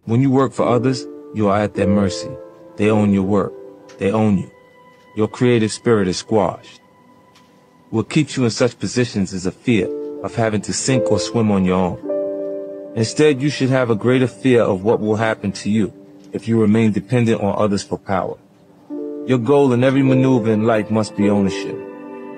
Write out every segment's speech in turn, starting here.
When you work for others, you are at their mercy. They own your work. They own you. Your creative spirit is squashed. What keeps you in such positions is a fear of having to sink or swim on your own. Instead, you should have a greater fear of what will happen to you if you remain dependent on others for power. Your goal in every maneuver in life must be ownership.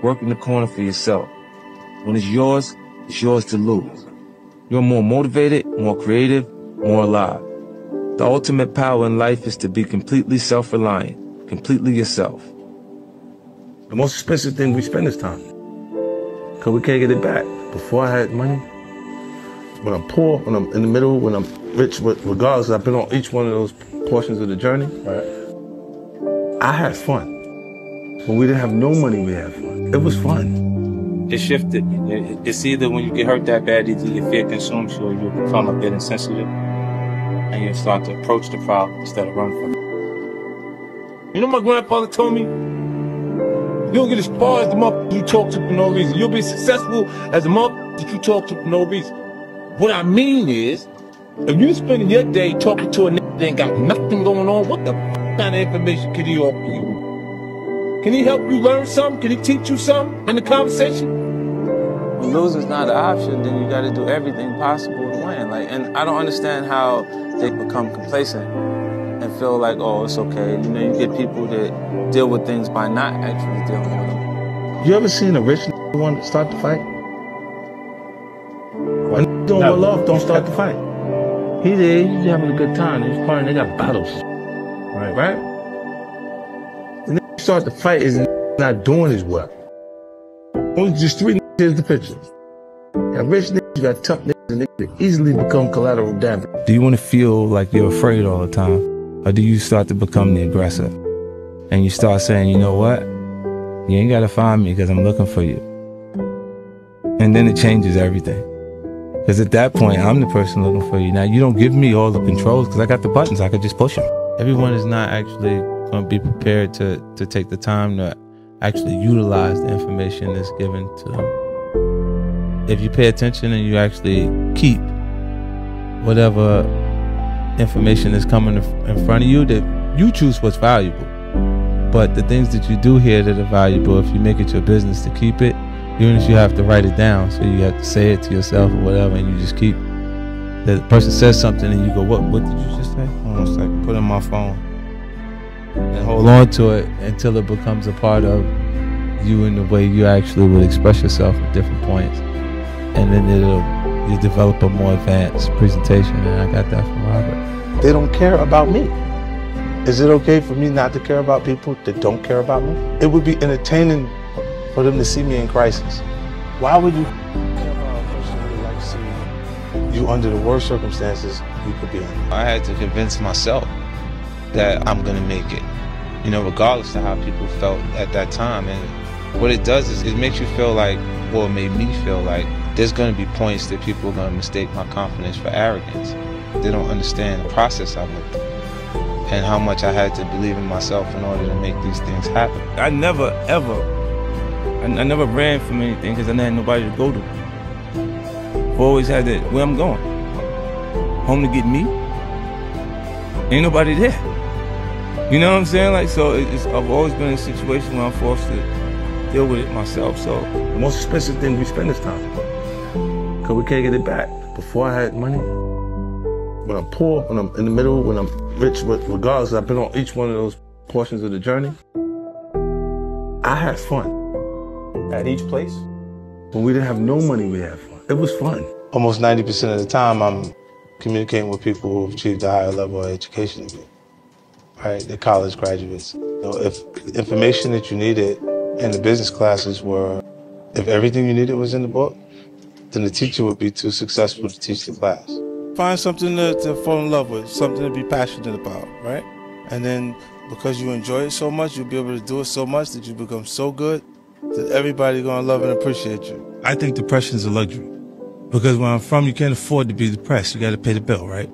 Work in the corner for yourself. When it's yours to lose. You're more motivated, more creative, more alive. The ultimate power in life is to be completely self-reliant, completely yourself. The most expensive thing we spend is time. Because we can't get it back. Before I had money, when I'm poor, when I'm in the middle, when I'm rich, regardless, I've been on each one of those portions of the journey. Right. I had fun. When we didn't have no money, we had fun. It was fun. It shifted. It's either when you get hurt that bad, either your fear consumes you or you become a bit insensitive. And you start to approach the problem instead of run from it. You know, my grandfather told me, you don't get as far as the motherfucker you talk to for no reason. You'll be successful as the motherfucker that you talk to for no reason. What I mean is, if you spending your day talking to a nigga that ain't got nothing going on, what the kind of information can he offer you? Can he help you learn something? Can he teach you something in the conversation? When losing's not an option, then you gotta do everything possible to win. And I don't understand how they become complacent and feel like, oh, it's okay. You know, you get people that deal with things by not actually dealing with them. You ever seen a rich nigga want to start the fight? When doing well off, don't start the fight. He there, he's having a good time. He's partying, they got bottles. Right? The nigga start the fight is not doing his work. Only just three niggas, here's the picture. You got rich niggas, you got tough niggas, and niggas that easily become collateral damage. Do you want to feel like you're afraid all the time? Or do you start to become the aggressor? And you start saying, you know what? You ain't gotta find me because I'm looking for you. And then it changes everything. Because at that point, I'm the person looking for you. Now, you don't give me all the controls because I got the buttons. I could just push them. Everyone is not actually going to be prepared to take the time to actually utilize the information that's given to them. If you pay attention and you actually keep whatever information is coming in front of you, that you choose what's valuable. But the things that you do hear that are valuable, if you make it your business to keep it, even if you have to write it down, so you have to say it to yourself or whatever, and you just keep, the person says something and you go, what did you just say? Almost like put it on my phone and hold on to it until it becomes a part of you in the way you actually would express yourself at different points. And then you develop a more advanced presentation, and I got that from Robert. They don't care about me. Is it okay for me not to care about people that don't care about me? It would be entertaining for them to see me in crisis. Why would you care about a person who would like to see you under the worst circumstances you could be in? I had to convince myself that I'm gonna make it, you know, regardless of how people felt at that time. And what it does is it makes you feel like, well, it made me feel like there's gonna be points that people are gonna mistake my confidence for arrogance. They don't understand the process I went through and how much I had to believe in myself in order to make these things happen. I never ran from anything because I didn't have nobody to go to. I've always had that, where I'm going. Home to get me. Ain't nobody there. You know what I'm saying? Like, so I've always been in a situation where I'm forced to deal with it myself, so. The most expensive thing we spend is time. Because we can't get it back. Before I had money, when I'm poor, when I'm in the middle, when I'm rich, regardless, I've been on each one of those portions of the journey. I had fun. At each place? When we didn't have no money, we had fun. It was fun. Almost 90% of the time, I'm communicating with people who've achieved a higher level of education than me, right? They're college graduates. So if the information that you needed in the business classes were, if everything you needed was in the book, then the teacher would be too successful to teach the class. Find something to fall in love with, something to be passionate about, right? And then because you enjoy it so much, you'll be able to do it so much that you become so good that everybody's gonna love and appreciate you. I think depression is a luxury. Because where I'm from, you can't afford to be depressed. You gotta pay the bill, right?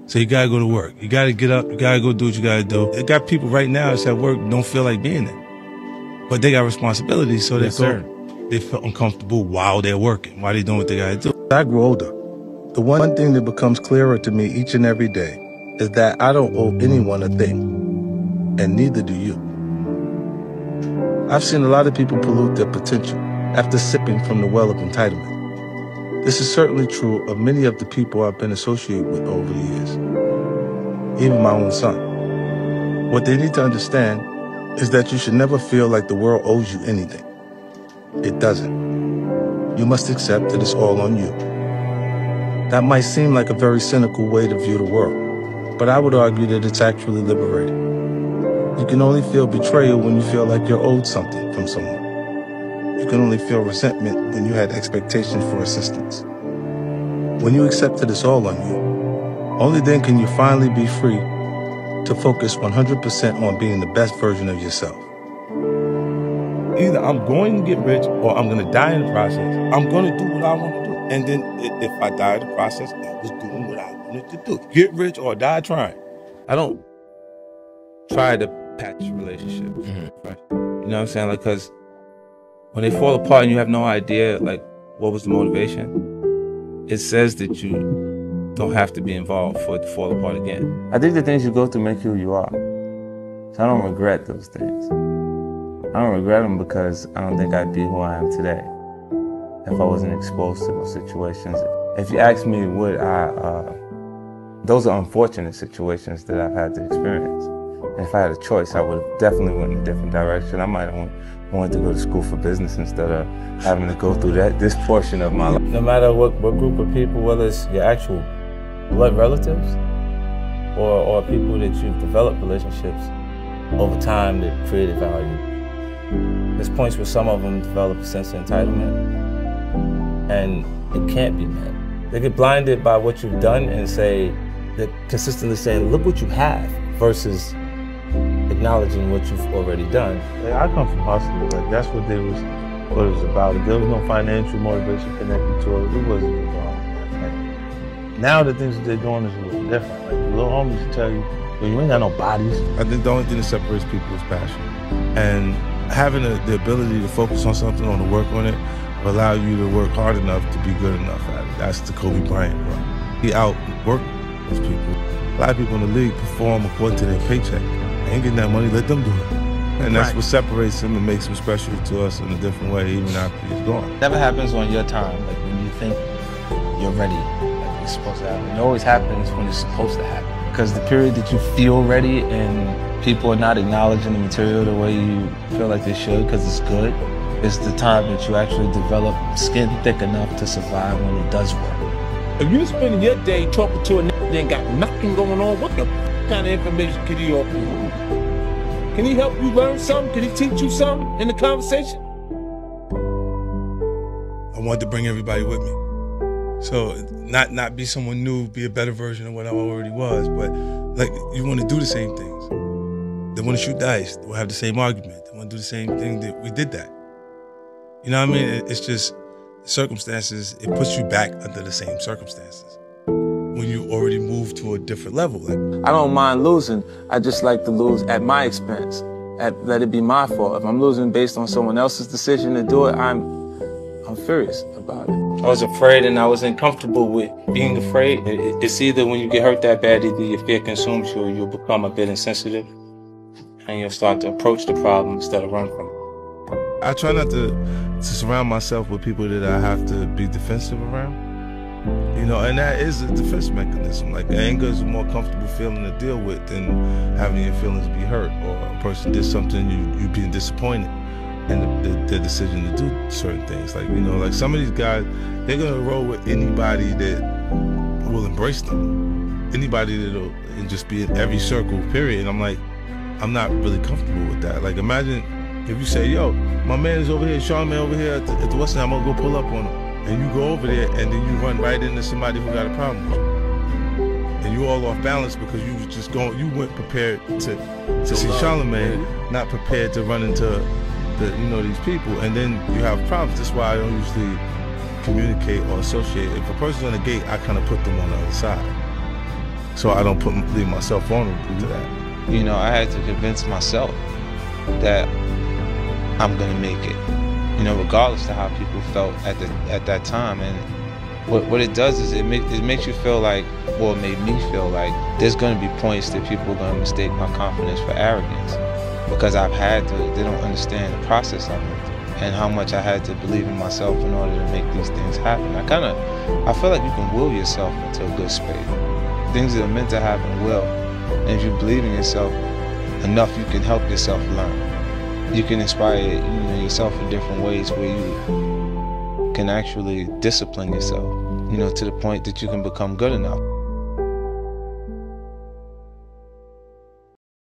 So you gotta go to work. You gotta get up, you gotta go do what you gotta do. They got people right now that's at work don't feel like being there. But they got responsibilities, so they feel uncomfortable while they're working, while they're doing what they gotta do. I grew older. The one thing that becomes clearer to me each and every day is that I don't owe anyone a thing, and neither do you. I've seen a lot of people pollute their potential after sipping from the well of entitlement. This is certainly true of many of the people I've been associated with over the years, even my own son. What they need to understand is that you should never feel like the world owes you anything. It doesn't. You must accept that it's all on you. That might seem like a very cynical way to view the world, but I would argue that it's actually liberating. You can only feel betrayal when you feel like you're owed something from someone. You can only feel resentment when you had expectations for assistance. When you accept that it's all on you, only then can you finally be free to focus 100% on being the best version of yourself. Either I'm going to get rich or I'm going to die in the process. I'm going to do what I want to do. And then if I die in the process, I was doing what I wanted to do. Get rich or die trying. I don't try to patch relationships. Right? You know what I'm saying? Like, because when they fall apart and you have no idea, like, what was the motivation, it says that you don't have to be involved for it to fall apart again. I think the things you go through make you who you are. So I don't regret those things. I don't regret them because I don't think I'd be who I am today if I wasn't exposed to those situations. If you ask me, would I, those are unfortunate situations that I've had to experience. And if I had a choice, I would have definitely went in a different direction. I might have wanted to go to school for business instead of having to go through this portion of my life. No matter what group of people, whether it's your actual blood relatives or people that you've developed relationships over time that created value. There's points where some of them develop a sense of entitlement, and it can't be met. They get blinded by what you've done and they're consistently saying, look what you have, versus acknowledging what you've already done. I come from hustling, like that's what it was about. There was no financial motivation connected to it. It wasn't involved. Like, now the things that they're doing is a little different. Like the little homies tell you, well, you ain't got no bodies. I think the only thing that separates people is passion. And having the ability to focus on something, or to work on it, will allow you to work hard enough to be good enough at it. That's the Kobe Bryant, bro. He outworked those people. A lot of people in the league perform according to their paycheck. They ain't getting that money, let them do it. And that's what separates him and makes him special to us in a different way, even after he's gone. It never happens on your time, like when you think you're ready, like it's supposed to happen. It always happens when it's supposed to happen. Because the period that you feel ready and people are not acknowledging the material the way you feel like they should because it's good, it's the time that you actually develop skin thick enough to survive when it does work. If you're spending your day talking to a nigga that ain't got nothing going on, what the kind of information can he offer you? Can he help you learn something? Can he teach you something in the conversation? I wanted to bring everybody with me. So not be someone new, be a better version of what I already was, but like you want to do the same things. They want to shoot dice, we'll have the same argument. They want to do the same thing that we did that. You know what I mean? It's just circumstances, it puts you back under the same circumstances when you already moved to a different level. Like, I don't mind losing. I just like to lose at my expense. Let it be my fault. If I'm losing based on someone else's decision to do it, I'm furious about it. I was afraid and I was uncomfortable with being afraid. It's either when you get hurt that bad, either your fear consumes you or you'll become a bit insensitive and you'll start to approach the problem instead of run from it. I try not to surround myself with people that I have to be defensive around. You know, and that is a defense mechanism. Like, anger is a more comfortable feeling to deal with than having your feelings be hurt, or a person did something, you being disappointed in the decision to do certain things. Like, you know, like some of these guys, they're gonna roll with anybody that will embrace them. Anybody that'll just be in every circle, period. And I'm like, I'm not really comfortable with that. Like, imagine if you say, yo, my man is over here, Sean man over here at the West End, I'm gonna go pull up on him. And you go over there and then you run right into somebody who got a problem with you. And you all off balance because you was just going, you went prepared to see Charlamagne, not prepared to run into these people. And then you have problems. That's why I don't usually communicate or associate. If a person's on the gate, I kind of put them on the other side. So I don't leave myself vulnerable to that. You know, I had to convince myself that I'm gonna make it. You know, regardless of how people felt at that time. And what it does is it makes you feel like, well, it made me feel like there's going to be points that people are going to mistake my confidence for arrogance, because I've had to, they don't understand the process I went through and how much I had to believe in myself in order to make these things happen. I feel like you can will yourself into a good space. Things that are meant to happen will. And if you believe in yourself enough, you can help yourself learn. You can inspire yourself in different ways where you can actually discipline yourself, to the point that you can become good enough.